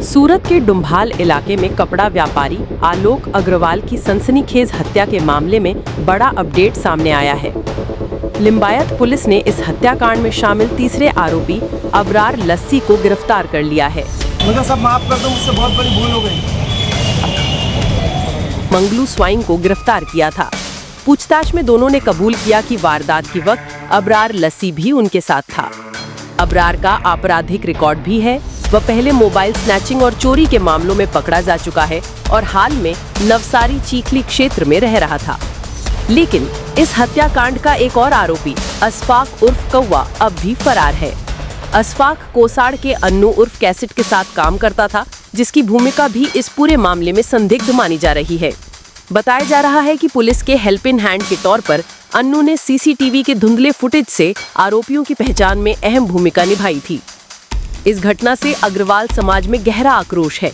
सूरत के डुम्भाल इलाके में कपड़ा व्यापारी आलोक अग्रवाल की सनसनीखेज हत्या के मामले में बड़ा अपडेट सामने आया है। लिंबायत पुलिस ने इस हत्याकांड में शामिल तीसरे आरोपी अबरार लस्सी को गिरफ्तार कर लिया है। मुझे सब माफ कर दो, मुझसे बहुत बड़ी भूल हो गई। मंगलू स्वाइन को गिरफ्तार किया था। पूछताछ में दोनों ने कबूल किया कि वारदात के वक्त अबरार लस्सी भी उनके साथ था। अबरार का आपराधिक रिकॉर्ड भी है। वह पहले मोबाइल स्नैचिंग और चोरी के मामलों में पकड़ा जा चुका है और हाल में नवसारी चीखली क्षेत्र में रह रहा था। लेकिन इस हत्याकांड का एक और आरोपी अशफाक उर्फ कौवा अब भी फरार है। अशफाक कोसाड़ के अन्नू उर्फ कैसेट के साथ काम करता था, जिसकी भूमिका भी इस पूरे मामले में संदिग्ध मानी जा रही है। बताया जा रहा है कि पुलिस के हेल्प इन हैंड के तौर पर अन्नू ने सीसीटीवी के धुंधले फुटेज से आरोपियों की पहचान में अहम भूमिका निभाई थी। इस घटना से अग्रवाल समाज में गहरा आक्रोश है।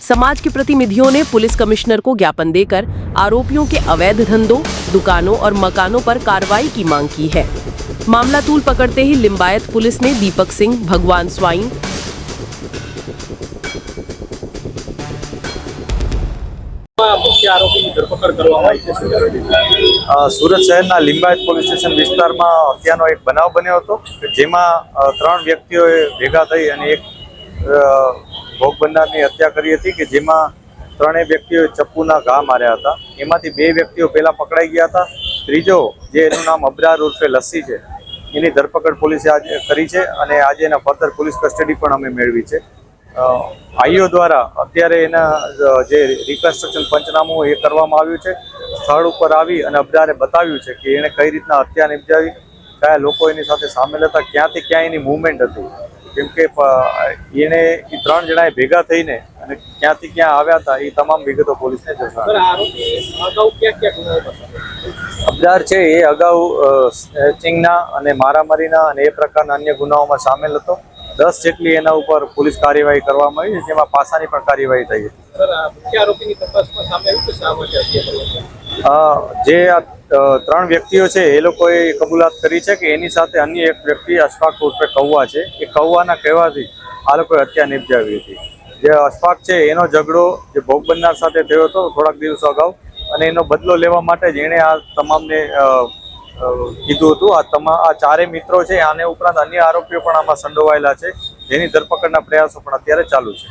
समाज के प्रतिनिधियों ने पुलिस कमिश्नर को ज्ञापन देकर आरोपियों के अवैध धंधों, दुकानों और मकानों पर कार्रवाई की मांग की है। मामला तूल पकड़ते ही लिंबायत पुलिस ने दीपक सिंह, भगवान स्वाइन, मुख्य आरोपी की धरपकड़ કરવામાં આવી છે। સુરત શહેરના લિંબાયત પોલીસ સ્ટેશન વિસ્તારમાં હત્યાનો એક બનાવ બન્યો હતો, જેમાં 3 વ્યક્તિઓએ ભેગા થઈ અને એક ભોગ બનનારની હત્યા કરી હતી, કે જેમાં 3 વ્યક્તિઓએ ચપ્પુના ઘા માર્યા હતા। એમાંથી 2 વ્યક્તિઓ પહેલા પકડાઈ ગયા હતા। ત્રીજો, જે એનું નામ અબરાર ઉર્ફે લસ્સી છે, એની ધરપકડ પોલીસે આજે કરી છે અને આજે એના ફર્ધર પોલીસ કસ્ટડી પણ અમે મેળવી છે। ભાઈઓ દ્વારા અત્યારે એના જે રિકન્સ્ટ્રક્શન પંચનામું એ કરવામાં આવ્યું છે। સ્થળ ઉપર આવી અને અબરારે બતાવ્યું છે કે એણે કઈ રીતના હત્યા નિપજાવી, કયા લોકો એની સાથે સામેલ હતા, ક્યાંથી ક્યાં એની મૂવમેન્ટ હતી, કેમ કે એણે એ 3 જણાએ ભેગા થઈને અને ક્યાંથી ક્યાં આવ્યા હતા એ તમામ વિગતો પોલીસને અબરાર છે એ અગાઉ સ્નેચિંગના અને મારામારીના અને એ પ્રકારના અન્ય ગુનાઓમાં સામેલ હતો। 10 જેટલી એના ઉપર પોલીસ કાર્યવાહી કરવામાં આવી છે, જેમાં પાસાની પણ કાર્યવાહી થઈ હતી। મુખ્ય આરોપીની તપાસમાં સામે આવ્યું કે શા માટે હત્યા કરી? જે આ 3 વ્યક્તિઓ છે એ લોકોએ કબૂલાત કરી છે કે એની સાથે અન્ય એક વ્યક્તિ અશફાક ઉર્ફે કૌવા છે, એ કૌવાના કહેવાથી આ લોકોએ હત્યા નિપજાવી હતી। જે અશફાક છે એનો ઝઘડો જે ભોગ બનનાર સાથે થયો હતો થોડાક દિવસો અગાઉ, અને એનો બદલો લેવા માટે જ એણે આ તમામને કીધું હતું। આ 4 મિત્રો છે, આને ઉપરાંત અન્ય આરોપીઓ પણ આમાં સંડોવાયેલા છે, જેની ધરપકડના પ્રયાસો પણ અત્યારે ચાલુ છે।